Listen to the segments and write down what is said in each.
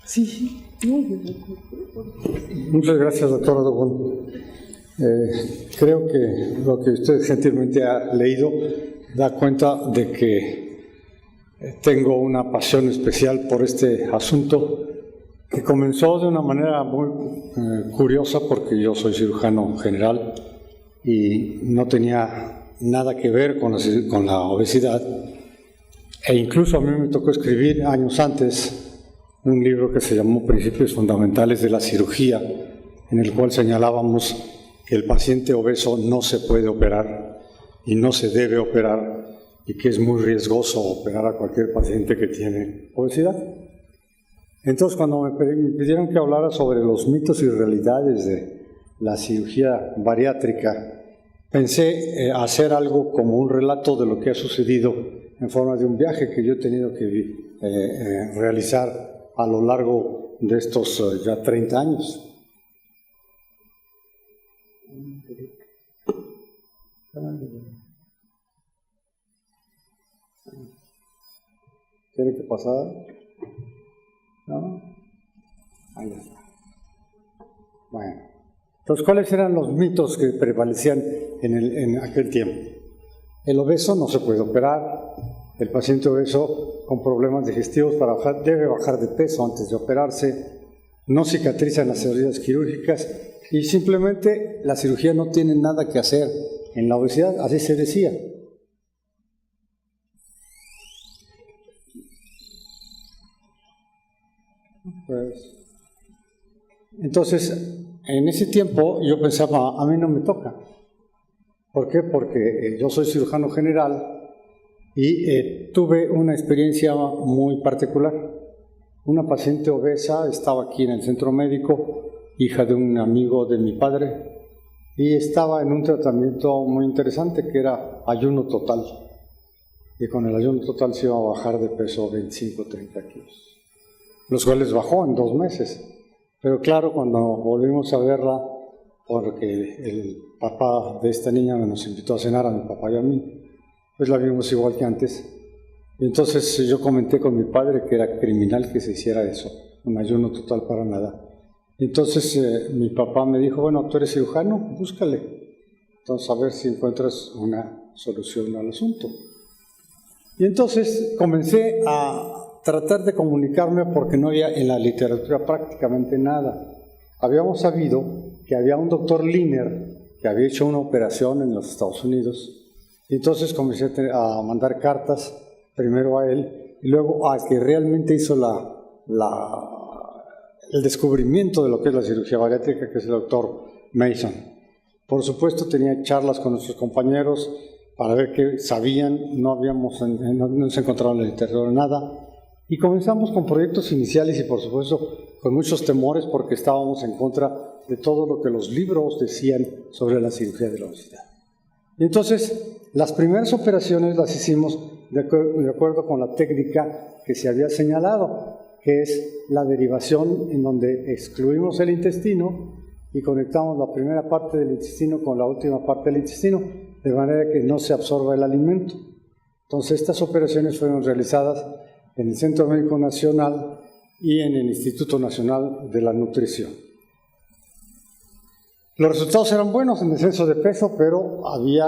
Sí. Muchas gracias, doctor Rodogún. Creo que lo que usted gentilmente ha leído da cuenta de que tengo una pasión especial por este asunto que comenzó de una manera muy curiosa, porque yo soy cirujano general y no tenía nada que ver con la obesidad, e incluso a mí me tocó escribir años antes un libro que se llamó Principios Fundamentales de la Cirugía, en el cual señalábamos que el paciente obeso no se puede operar y no se debe operar, y que es muy riesgoso operar a cualquier paciente que tiene obesidad. Entonces, cuando me pidieron que hablara sobre los mitos y realidades de la cirugía bariátrica, pensé hacer algo como un relato de lo que ha sucedido en forma de un viaje que yo he tenido que realizar a lo largo de estos ya 30 años. ¿Tiene que pasar? ¿No? Ahí está. Bueno, entonces, ¿cuáles eran los mitos que prevalecían en aquel tiempo? El obeso no se puede operar. El paciente obeso con problemas digestivos debe bajar de peso antes de operarse. No cicatrizan las heridas quirúrgicas y simplemente la cirugía no tiene nada que hacer en la obesidad, así se decía. Entonces, en ese tiempo yo pensaba, a mí no me toca. ¿Por qué? Porque yo soy cirujano general y tuve una experiencia muy particular. Una paciente obesa estaba aquí en el centro médico, hija de un amigo de mi padre, y estaba en un tratamiento muy interesante que era ayuno total. Y con el ayuno total se iba a bajar de peso 25-30 kilos, los cuales bajó en 2 meses. Pero claro, cuando volvimos a verla, porque el papá de esta niña nos invitó a cenar, a mi papá y a mí, pues la vimos igual que antes. Y entonces yo comenté con mi padre que era criminal que se hiciera eso, un ayuno total para nada. Entonces mi papá me dijo, bueno, tú eres cirujano, búscale. Entonces a ver si encuentras una solución al asunto. Y entonces comencé a tratar de comunicarme porque no había en la literatura prácticamente nada. Habíamos sabido que había un doctor Liner que había hecho una operación en los Estados Unidos. Y entonces comencé a mandar cartas, primero a él, y luego al que realmente hizo el descubrimiento de lo que es la cirugía bariátrica, que es el doctor Mason. Por supuesto, tenía charlas con nuestros compañeros para ver qué sabían, no se encontraba en la literatura nada. Y comenzamos con proyectos iniciales y, por supuesto, con muchos temores porque estábamos en contra de todo lo que los libros decían sobre la cirugía de la obesidad. Y entonces, las primeras operaciones las hicimos de acuerdo con la técnica que se había señalado, que es la derivación, en donde excluimos el intestino y conectamos la primera parte del intestino con la última parte del intestino, de manera que no se absorba el alimento. Entonces, estas operaciones fueron realizadas en el Centro Médico Nacional y en el Instituto Nacional de la Nutrición. Los resultados eran buenos en descenso de peso, pero había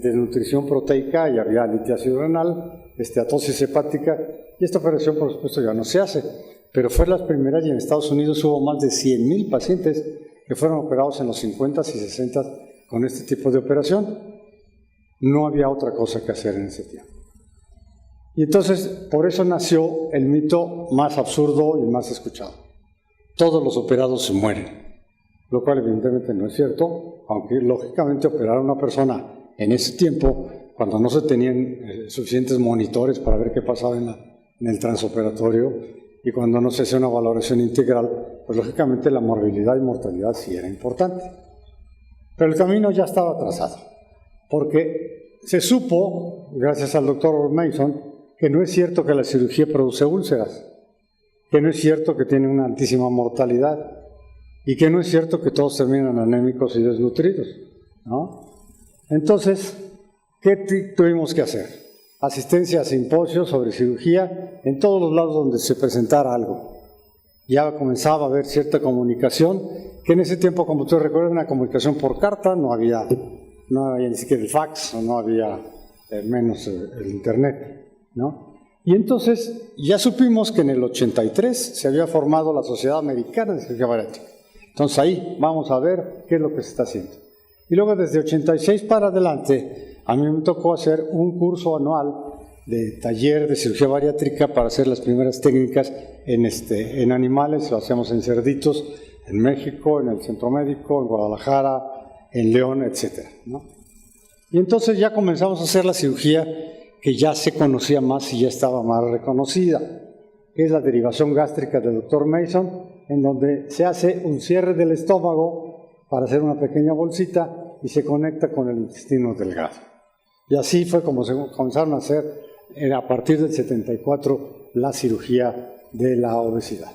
desnutrición proteica y había litiasis renal, esteatosis hepática, y esta operación, por supuesto, ya no se hace. Pero fue las primeras, y en Estados Unidos hubo más de 100,000 pacientes que fueron operados en los 50s y 60s con este tipo de operación. No había otra cosa que hacer en ese tiempo. Y entonces, por eso nació el mito más absurdo y más escuchado. Todos los operados se mueren. Lo cual evidentemente no es cierto, aunque lógicamente operar a una persona en ese tiempo, cuando no se tenían suficientes monitores para ver qué pasaba en el transoperatorio y cuando no se hacía una valoración integral, pues lógicamente la morbilidad y mortalidad sí era importante. Pero el camino ya estaba trazado, porque se supo, gracias al doctor Mason, que no es cierto que la cirugía produce úlceras, que no es cierto que tiene una altísima mortalidad, y que no es cierto que todos terminan anémicos y desnutridos, ¿no? Entonces, ¿qué tuvimos que hacer? Asistencia a simposios sobre cirugía en todos los lados donde se presentara algo. ya comenzaba a haber cierta comunicación, que en ese tiempo, como ustedes recuerdan, una comunicación por carta, no había ni siquiera el fax, no había menos el internet, ¿no? Y entonces ya supimos que en el 83 se había formado la Sociedad Americana de Cirugía Bariátrica. Entonces ahí vamos a ver qué es lo que se está haciendo. Y luego desde 86 para adelante, a mí me tocó hacer un curso anual de taller de cirugía bariátrica para hacer las primeras técnicas en animales. Lo hacemos en cerditos, en México, en el Centro Médico, en Guadalajara, en León, etc., ¿no? Y entonces ya comenzamos a hacer la cirugía que ya se conocía más y ya estaba más reconocida, que es la derivación gástrica del Dr. Mason, en donde se hace un cierre del estómago para hacer una pequeña bolsita y se conecta con el intestino delgado. Y así fue como se comenzaron a hacer a partir del 74 la cirugía de la obesidad.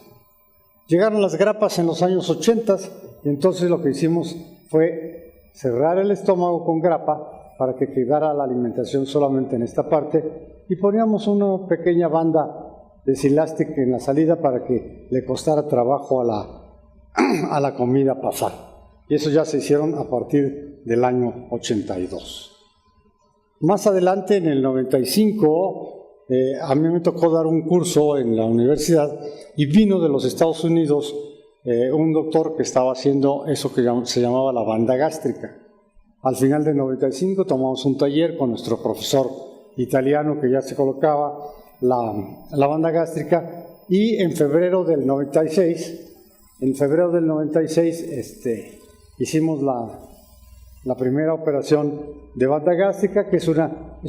Llegaron las grapas en los años 80 y entonces lo que hicimos fue cerrar el estómago con grapa para que quedara la alimentación solamente en esta parte y poníamos una pequeña banda de silástico en la salida para que le costara trabajo a la comida pasar. Y eso ya se hicieron a partir del año 82. Más adelante, en el 95, a mí me tocó dar un curso en la universidad y vino de los Estados Unidos un doctor que estaba haciendo eso que se llamaba la banda gástrica. Al final del 95 tomamos un taller con nuestro profesor italiano que ya se colocaba la banda gástrica y en febrero del 96, hicimos la primera operación de banda gástrica, que es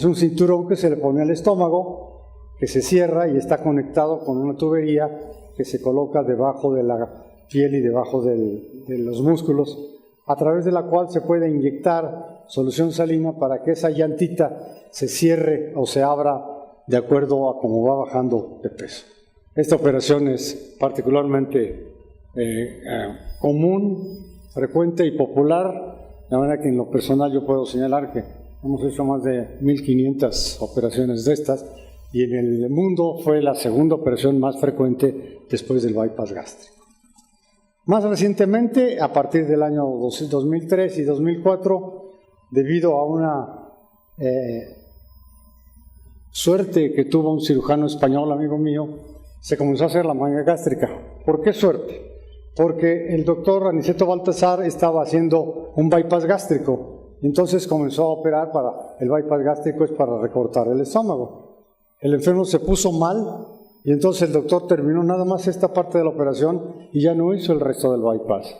un cinturón que se le pone al estómago, que se cierra y está conectado con una tubería que se coloca debajo de la piel y debajo de los músculos, a través de la cual se puede inyectar solución salina para que esa llantita se cierre o se abra de acuerdo a cómo va bajando de peso. Esta operación es particularmente común, frecuente y popular, de manera que en lo personal yo puedo señalar que hemos hecho más de 1.500 operaciones de estas y en el mundo fue la segunda operación más frecuente después del bypass gástrico. Más recientemente, a partir del año 2003 y 2004, debido a una suerte que tuvo un cirujano español, amigo mío, se comenzó a hacer la manga gástrica. ¿Por qué suerte? Porque el doctor Aniceto Baltasar estaba haciendo un bypass gástrico. Entonces comenzó a operar el bypass gástrico es para recortar el estómago. El enfermo se puso mal y entonces el doctor terminó nada más esta parte de la operación y ya no hizo el resto del bypass.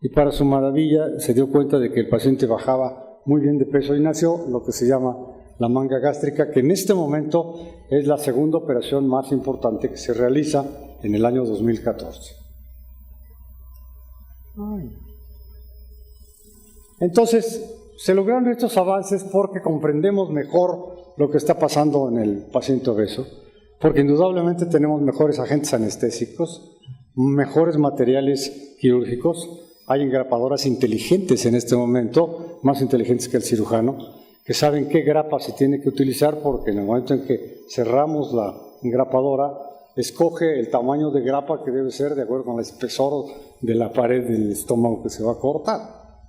Y para su maravilla se dio cuenta de que el paciente bajaba muy bien de peso y nació lo que se llama la manga gástrica, que en este momento es la segunda operación más importante que se realiza en el año 2014. Entonces, se lograron estos avances porque comprendemos mejor lo que está pasando en el paciente obeso, porque indudablemente tenemos mejores agentes anestésicos, mejores materiales quirúrgicos, hay engrapadoras inteligentes en este momento, más inteligentes que el cirujano, que saben qué grapa se tiene que utilizar, porque en el momento en que cerramos la engrapadora, escoge el tamaño de grapa que debe ser de acuerdo con el espesor de la pared del estómago que se va a cortar,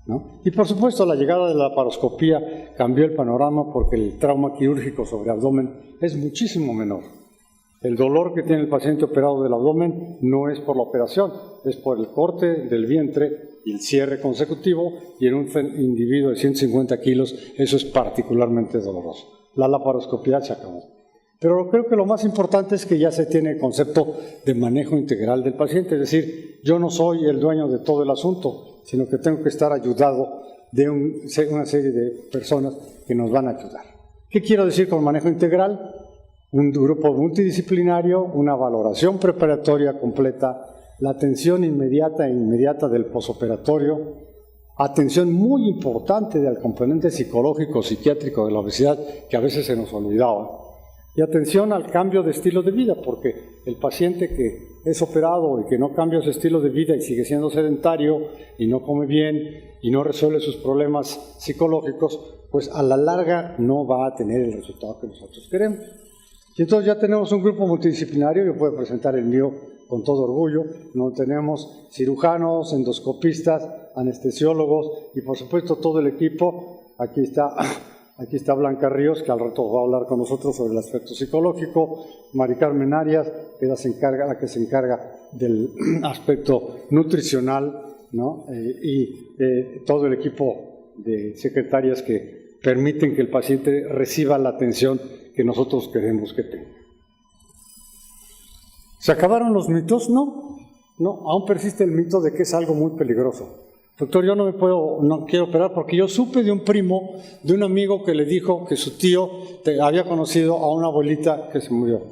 ¿no? Y por supuesto la llegada de la laparoscopía cambió el panorama porque el trauma quirúrgico sobre abdomen es muchísimo menor. El dolor que tiene el paciente operado del abdomen no es por la operación, es por el corte del vientre y el cierre consecutivo, y en un individuo de 150 kilos eso es particularmente doloroso. La laparoscopía se acabó. Pero creo que lo más importante es que ya se tiene el concepto de manejo integral del paciente, es decir, yo no soy el dueño de todo el asunto, sino que tengo que estar ayudado de una serie de personas que nos van a ayudar. ¿Qué quiero decir con manejo integral? Un grupo multidisciplinario, una valoración preparatoria completa, la atención inmediata del posoperatorio, atención muy importante del componente psicológico, psiquiátrico de la obesidad, que a veces se nos olvidaba, y atención al cambio de estilo de vida, porque el paciente que es operado y que no cambia su estilo de vida y sigue siendo sedentario y no come bien y no resuelve sus problemas psicológicos, pues a la larga no va a tener el resultado que nosotros queremos. Y entonces ya tenemos un grupo multidisciplinario, yo puedo presentar el mío con todo orgullo, donde tenemos cirujanos, endoscopistas, anestesiólogos y por supuesto todo el equipo. Aquí está Blanca Ríos, que al rato va a hablar con nosotros sobre el aspecto psicológico, Mari Carmen Arias, que es la que se encarga del aspecto nutricional, ¿no? Todo el equipo de secretarias que permiten que el paciente reciba la atención que nosotros queremos que tenga. ¿Se acabaron los mitos? No, aún persiste el mito de que es algo muy peligroso. Doctor, yo no quiero operar porque yo supe de un primo, de un amigo que le dijo que su tío había conocido a una abuelita que se murió,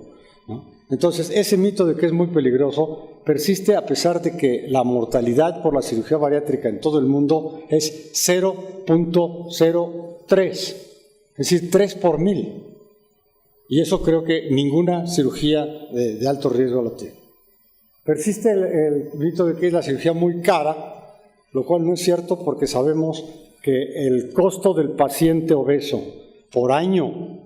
¿no? Entonces, ese mito de que es muy peligroso persiste a pesar de que la mortalidad por la cirugía bariátrica en todo el mundo es 0.03, es decir, 3 por 1000. Y eso creo que ninguna cirugía de alto riesgo lo tiene. Persiste el mito de que es la cirugía muy cara, lo cual no es cierto porque sabemos que el costo del paciente obeso por año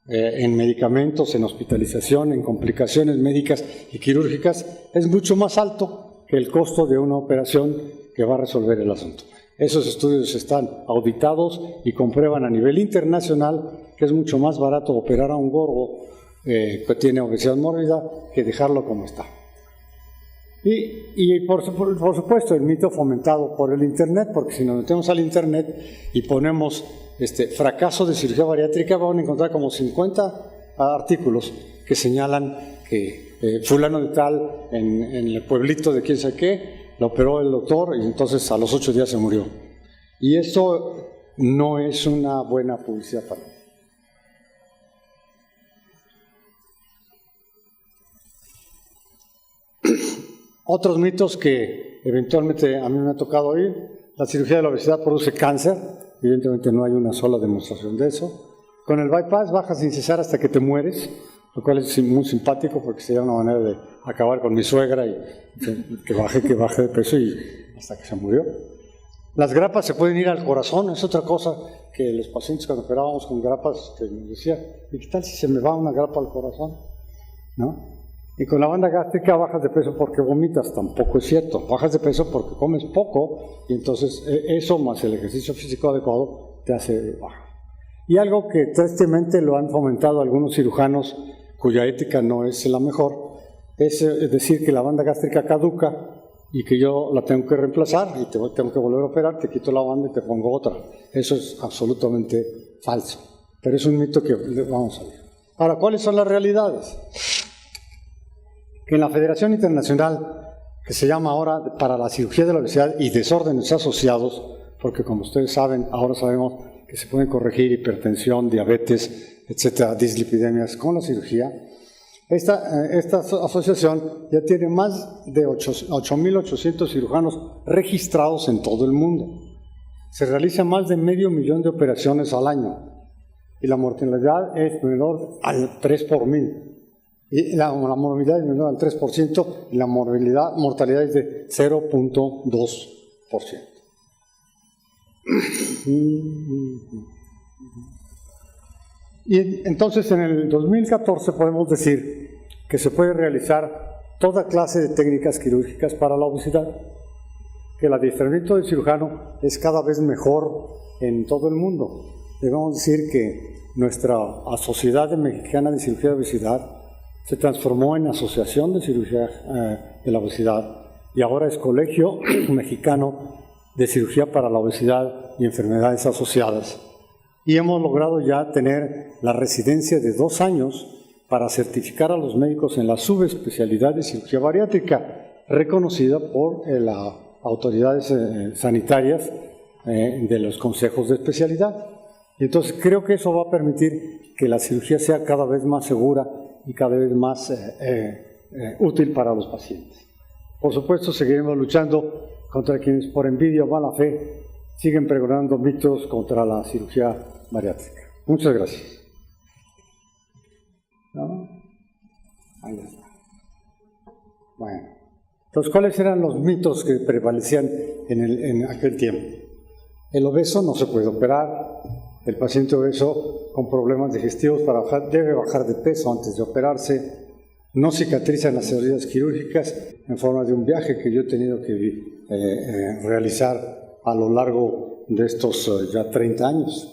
en medicamentos, en hospitalización, en complicaciones médicas y quirúrgicas es mucho más alto que el costo de una operación que va a resolver el asunto. Esos estudios están auditados y comprueban a nivel internacional que es mucho más barato operar a un gordo que tiene obesidad mórbida que dejarlo como está. Y por supuesto el mito fomentado por el Internet, porque si nos metemos al Internet y ponemos fracaso de cirugía bariátrica, van a encontrar como 50 artículos que señalan que fulano de tal en el pueblito de quién sabe qué, lo operó el doctor y entonces a los 8 días se murió. Y esto no es una buena publicidad para mí. Otros mitos que eventualmente a mí me ha tocado oír: la cirugía de la obesidad produce cáncer. Evidentemente no hay una sola demostración de eso. Con el bypass bajas sin cesar hasta que te mueres, lo cual es muy simpático porque sería una manera de acabar con mi suegra y que baje de peso y hasta que se murió. Las grapas se pueden ir al corazón, es otra cosa que los pacientes cuando operábamos con grapas nos decían: ¿y qué tal si se me va una grapa al corazón? ¿No? Y con la banda gástrica bajas de peso porque vomitas, tampoco es cierto. Bajas de peso porque comes poco y entonces eso más el ejercicio físico adecuado te hace bajar. Y algo que tristemente lo han fomentado algunos cirujanos cuya ética no es la mejor, es decir que la banda gástrica caduca y que yo la tengo que reemplazar y tengo que volver a operar, te quito la banda y te pongo otra. Eso es absolutamente falso, pero es un mito que vamos a ver. Ahora, ¿cuáles son las realidades? Que en la Federación Internacional, que se llama ahora para la cirugía de la obesidad y desórdenes asociados, porque como ustedes saben, ahora sabemos que se pueden corregir hipertensión, diabetes, etcétera, dislipidemias con la cirugía, esta asociación ya tiene más de 8.800 cirujanos registrados en todo el mundo. Se realizan más de 500.000 de operaciones al año y la mortalidad es menor al 3 por 1000. Y la morbilidad es menor al 3% y la mortalidad es de 0.2%. Y entonces en el 2014 podemos decir que se puede realizar toda clase de técnicas quirúrgicas para la obesidad, que el adiestramiento del cirujano es cada vez mejor en todo el mundo. Debemos decir que nuestra Sociedad Mexicana de Cirugía de Obesidad se transformó en Asociación de Cirugía de la Obesidad y ahora es Colegio Mexicano de Cirugía para la Obesidad y Enfermedades Asociadas. Y hemos logrado ya tener la residencia de 2 años para certificar a los médicos en la subespecialidad de cirugía bariátrica, reconocida por las autoridades sanitarias de los consejos de especialidad. Y entonces creo que eso va a permitir que la cirugía sea cada vez más segura y cada vez más útil para los pacientes. Por supuesto, seguiremos luchando contra quienes por envidia o mala fe siguen pregonando mitos contra la cirugía bariátrica. Muchas gracias. ¿No? Ahí está. Bueno, entonces, ¿cuáles eran los mitos que prevalecían en aquel tiempo? El obeso no se puede operar. El paciente obeso con problemas digestivos debe bajar de peso antes de operarse. no cicatrizan las heridas quirúrgicas en forma de un viaje que yo he tenido que realizar a lo largo de estos ya 30 años.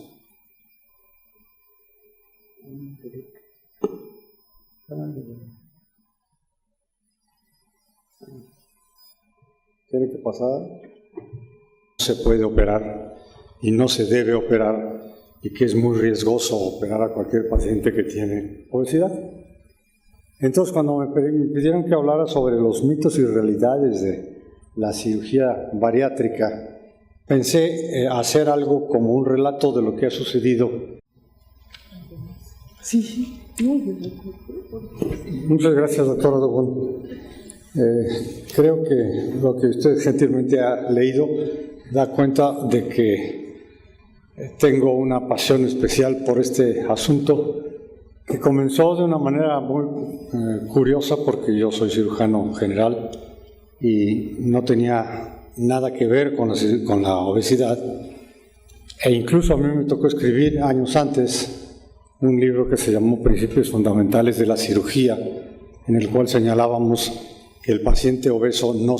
¿Tiene que pasar? No se puede operar y no se debe operar, y que es muy riesgoso operar a cualquier paciente que tiene obesidad. Entonces, cuando me pidieron que hablara sobre los mitos y realidades de la cirugía bariátrica, pensé hacer algo como un relato de lo que ha sucedido. Sí. Muchas gracias, doctora Dubón. Creo que lo que usted gentilmente ha leído da cuenta de que tengo una pasión especial por este asunto, que comenzó de una manera muy curiosa, porque yo soy cirujano general y no tenía nada que ver con la obesidad, e incluso a mí me tocó escribir años antes un libro que se llamó Principios Fundamentales de la Cirugía, en el cual señalábamos que el paciente obeso no